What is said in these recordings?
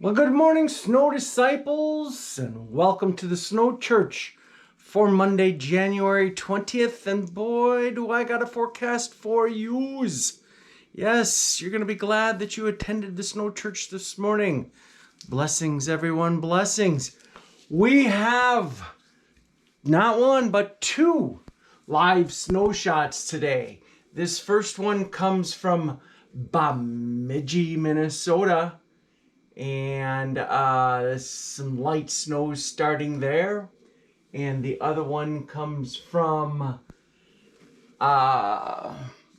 Well, good morning, Snow Disciples, and welcome to the Snow Church for Monday, January 20th. And boy, do I got a forecast for yous. Yes, you're going to be glad that you attended the Snow Church this morning. Blessings, everyone, blessings. We have not one, but two live snow shots today. This first one comes from Bemidji, Minnesota. And some light snow starting there. And the other one comes from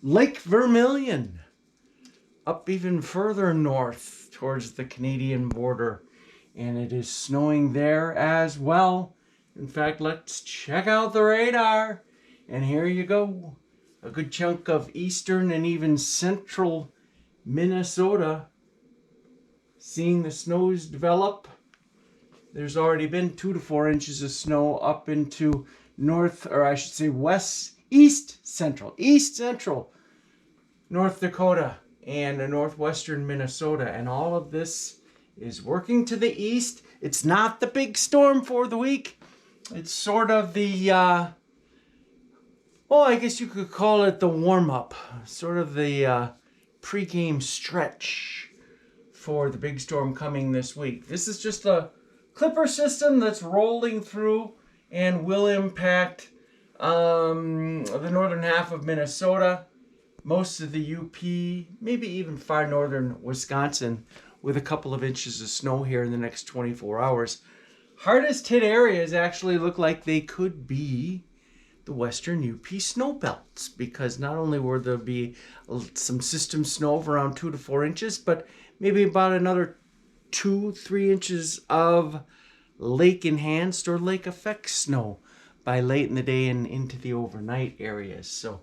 Lake Vermilion, up even further north towards the Canadian border. And it is snowing there as well. In fact, let's check out the radar. And here you go. A good chunk of eastern and even central Minnesota seeing the snows develop. There's already been 2 to 4 inches of snow up into east central North Dakota and northwestern Minnesota. And all of this is working to the east. It's not the big storm for the week. It's sort of the, I guess you could call it the warm-up, sort of the pre-game stretch for the big storm coming this week. This is just a clipper system that's rolling through and will impact the northern half of Minnesota, most of the UP, maybe even far northern Wisconsin, with a couple of inches of snow here in the next 24 hours. Hardest hit areas actually look like they could be the western UP snow belts, because not only will there be some system snow of around 2 to 4 inches, but maybe about another 2-3 inches of lake enhanced or lake effect snow by late in the day and into the overnight areas. So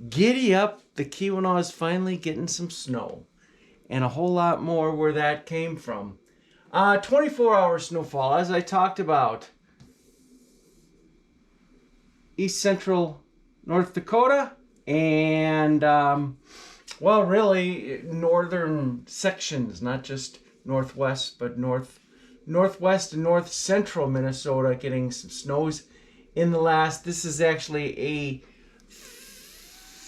giddy up, the Keweenaw is finally getting some snow, and a whole lot more where that came from. 24-hour snowfall, as I talked about. East central North Dakota and really northern sections, not just northwest, but northwest and north central Minnesota getting some snows in the last. This is actually a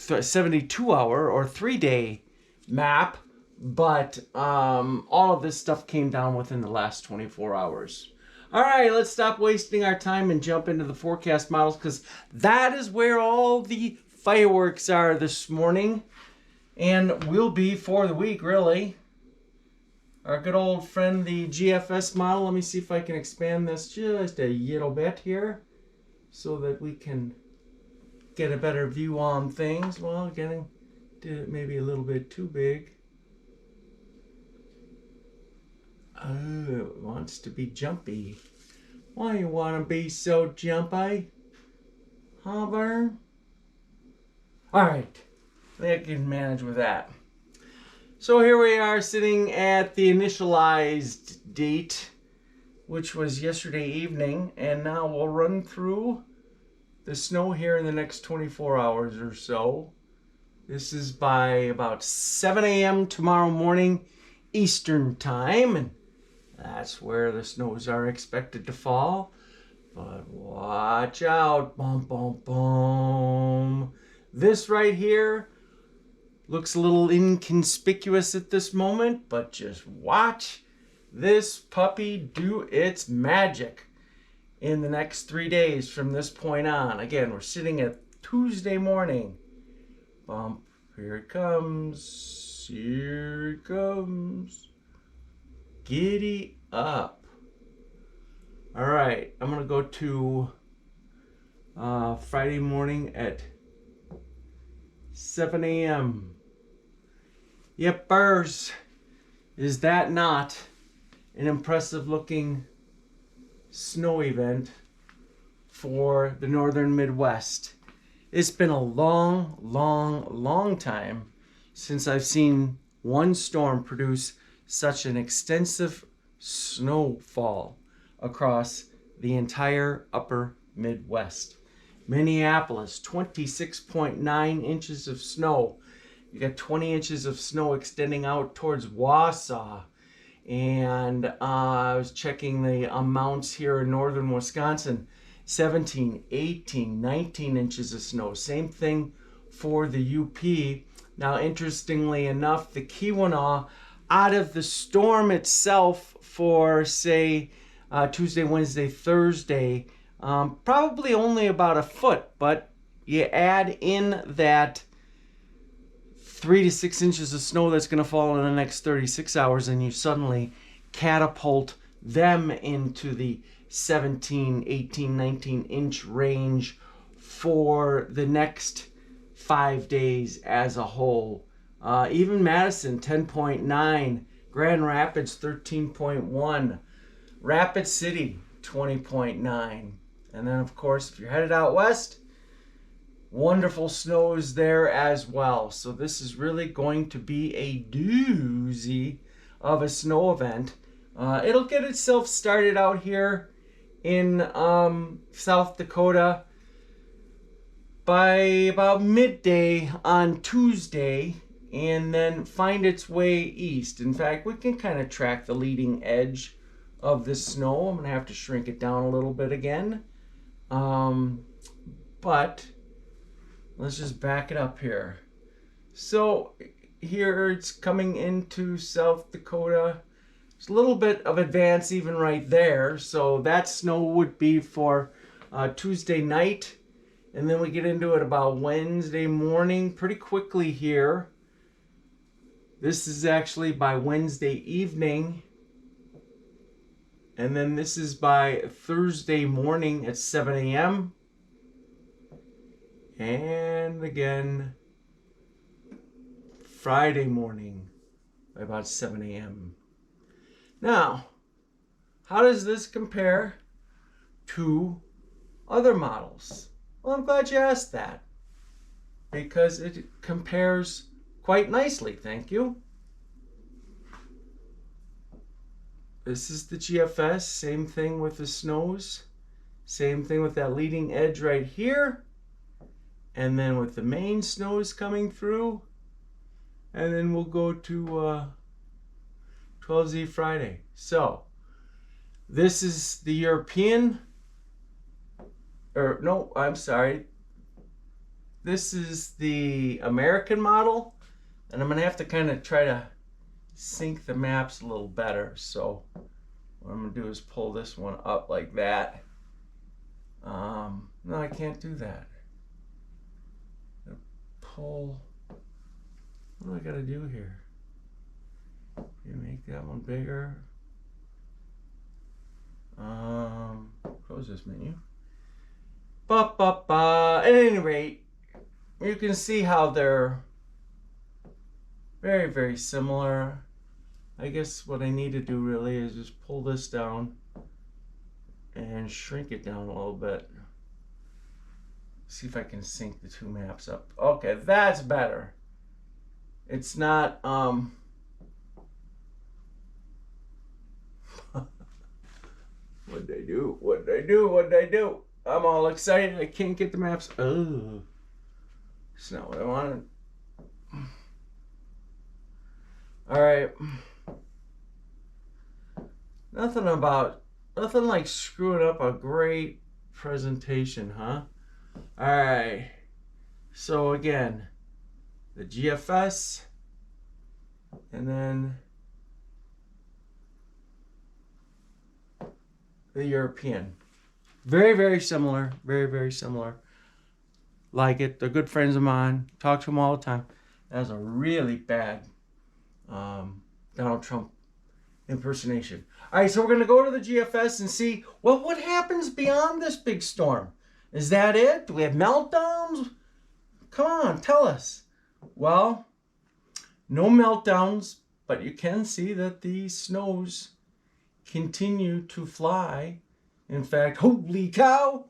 72-hour or 3-day map, but all of this stuff came down within the last 24 hours. All right, let's stop wasting our time and jump into the forecast models, because that is where all the fireworks are this morning and will be for the week, really. Our good old friend, the GFS model. Let me see if I can expand this just a little bit here so that we can get a better view on things. Well, did it maybe a little bit too big. Oh, it wants to be jumpy. Why you want to be so jumpy? Huh, Vern? Alright, I think I can manage with that. So here we are sitting at the initialized date, which was yesterday evening, and now we'll run through the snow here in the next 24 hours or so. This is by about 7 a.m. tomorrow morning Eastern time, and that's where the snows are expected to fall. But watch out. Bum, bum, bum. This right here looks a little inconspicuous at this moment, but just watch this puppy do its magic in the next 3 days from this point on. Again, we're sitting at Tuesday morning. Bump. Here it comes. Here it comes. Giddy up. All right, I'm going to go to Friday morning at 7 a.m. Yepers. Is that not an impressive looking snow event for the northern Midwest? It's been a long time since I've seen one storm produce such an extensive snowfall across the entire upper Midwest. Minneapolis, 26.9 inches of snow. You got 20 inches of snow extending out towards Wausau And I was checking the amounts here in northern Wisconsin. 17, 18, 19 inches of snow. Same thing for the UP. Now, interestingly enough, the Keweenaw, out of the storm itself for, say, Tuesday, Wednesday, Thursday, probably only about a foot, but you add in that 3 to 6 inches of snow that's going to fall in the next 36 hours, and you suddenly catapult them into the 17, 18, 19 inch range for the next 5 days as a whole. Even Madison, 10.9. Grand Rapids, 13.1. Rapid City, 20.9. And then, of course, if you're headed out west, wonderful snows there as well. So this is really going to be a doozy of a snow event. It'll get itself started out here in South Dakota by about midday on Tuesday, and then find its way east. In fact, we can kind of track the leading edge of the snow. I'm going to have to shrink it down a little bit again. But let's just back it up here. So here it's coming into South Dakota. There's a little bit of advance even right there. So that snow would be for Tuesday night. And then we get into it about Wednesday morning pretty quickly here. This is actually by Wednesday evening. And then this is by Thursday morning at 7 a.m. And again, Friday morning by about 7 a.m. Now, how does this compare to other models? Well, I'm glad you asked that, because it compares quite nicely, thank you. This is the GFS, same thing with the snows, same thing with that leading edge right here, and then with the main snows coming through, and then we'll go to 12Z Friday. So, this is the European, or no, I'm sorry. This is the American model, and I'm going to have to kind of try to sync the maps a little better. So what I'm going to do is pull this one up like that. No, I can't do that. Pull. What do I got to do here? You make that one bigger. Close this menu. At any rate, you can see how they're very, very similar. I guess what I need to do really is just pull this down and shrink it down a little bit. See if I can sync the two maps up. Okay, that's better. It's not What'd I do? What'd I do? What'd I do? I'm all excited. I can't get the maps. Oh, it's not what I wanted. All right. Nothing like screwing up a great presentation, huh? All right. So again, the GFS, and then the European. Very, very similar. Very, very similar. Like it. They're good friends of mine. Talk to them all the time. That was a really bad Donald Trump impersonation. All right, so we're going to go to the GFS and see what happens beyond this big storm. Is that it? Do we have meltdowns? Come on, tell us. Well, no meltdowns, but you can see that the snows continue to fly. In fact, holy cow,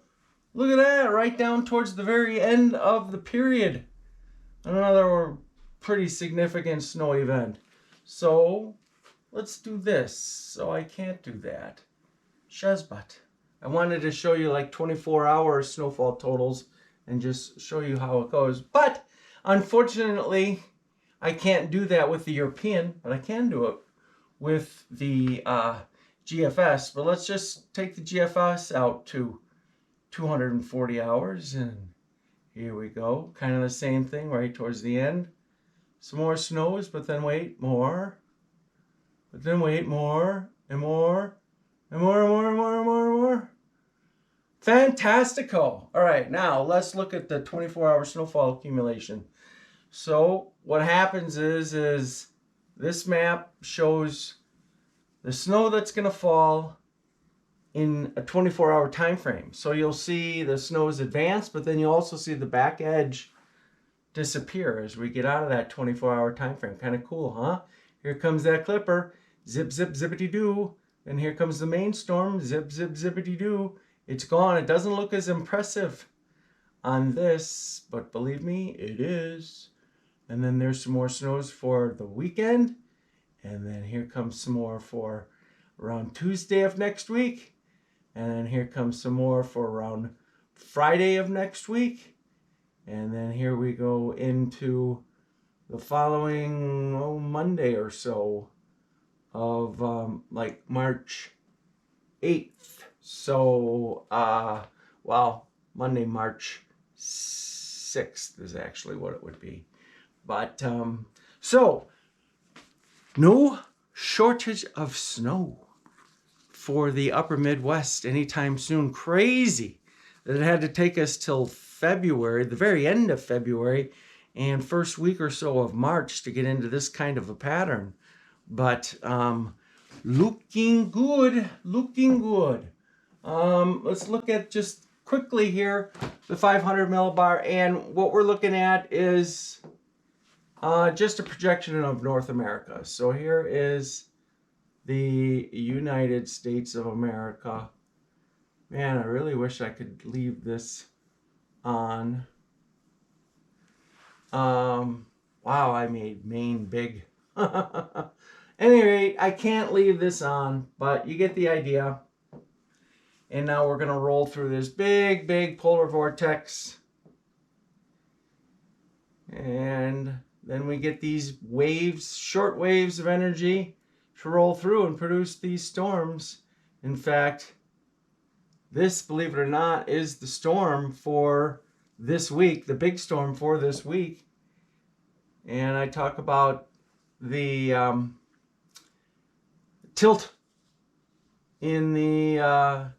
look at that, right down towards the very end of the period. Another pretty significant snow event. So let's do this. So I can't do that. Shazbot. I wanted to show you like 24-hour snowfall totals and just show you how it goes. But unfortunately, I can't do that with the European, but I can do it with the GFS, but let's just take the GFS out to 240 hours, and here we go. Kind of the same thing right towards the end. Some more snows, but then wait, more. But then wait, more, and more, and more, and more, and more, and more, and more. Fantastico. All right, now let's look at the 24-hour snowfall accumulation. So what happens is this map shows the snow that's going to fall in a 24-hour time frame. So you'll see the snow's advance, but then you'll also see the back edge disappear as we get out of that 24-hour time frame. Kind of cool, huh? Here comes that clipper. Zip, zip, zippity-doo. And here comes the main storm. Zip, zip, zippity-doo. It's gone. It doesn't look as impressive on this, but believe me, it is. And then there's some more snows for the weekend. And then here comes some more for around Tuesday of next week. And then here comes some more for around Friday of next week. And then here we go into the following Monday or so of like March 8th. So, Monday, March 6th is actually what it would be. But, so, no shortage of snow for the upper Midwest anytime soon. Crazy that it had to take us till February, the very end of February, and first week or so of March to get into this kind of a pattern. But looking good, looking good. Let's look at just quickly here the 500 millibar, and what we're looking at is just a projection of North America. So here is the United States of America. Man, I really wish I could leave this on. Wow, I made Maine big. Any rate, I can't leave this on, but you get the idea. And now we're going to roll through this big, big polar vortex. And then we get these waves, short waves of energy to roll through and produce these storms. In fact, this, believe it or not, is the storm for this week, the big storm for this week. And I talk about the tilt in the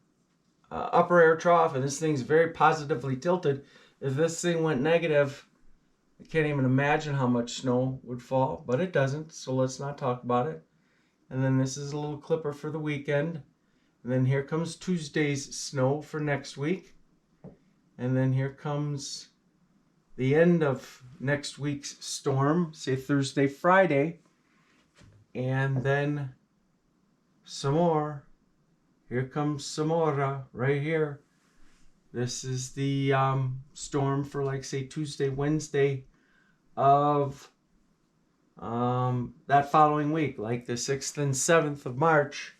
upper air trough, and this thing's very positively tilted. If this thing went negative, I can't even imagine how much snow would fall, but it doesn't, so let's not talk about it. And then this is a little clipper for the weekend. And then here comes Tuesday's snow for next week. And then here comes the end of next week's storm, say Thursday, Friday. And then some more. Here comes some more right here. This is the storm for, like, say, Tuesday, Wednesday of that following week, like the 6th and 7th of March.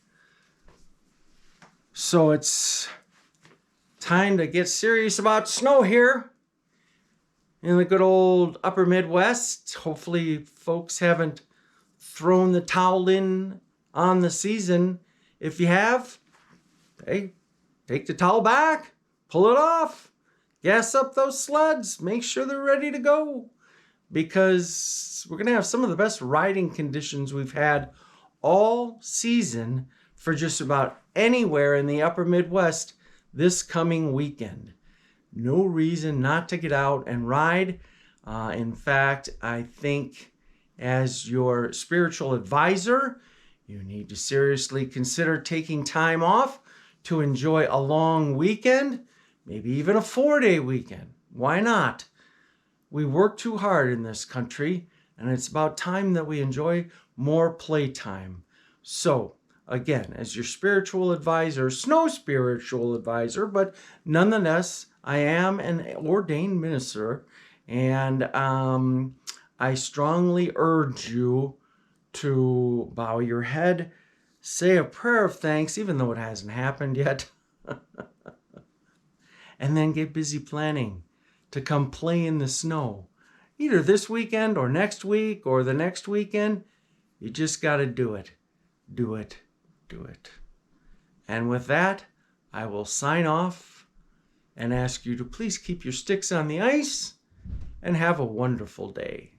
So it's time to get serious about snow here in the good old upper Midwest. Hopefully folks haven't thrown the towel in on the season. If you have, hey, take the towel back, pull it off, gas up those sleds, make sure they're ready to go, because we're going to have some of the best riding conditions we've had all season for just about anywhere in the upper Midwest this coming weekend. No reason not to get out and ride. In fact, I think as your spiritual advisor, you need to seriously consider taking time off to enjoy a long weekend, maybe even a 4-day weekend. Why not? We work too hard in this country, and it's about time that we enjoy more playtime. So, again, as your spiritual advisor, snow spiritual advisor, but nonetheless, I am an ordained minister, and I strongly urge you to bow your head, say a prayer of thanks, even though it hasn't happened yet, and then get busy planning to come play in the snow. Either this weekend or next week or the next weekend, you just got to do it. do it, do it. And with that, I will sign off and ask you to please keep your sticks on the ice and have a wonderful day.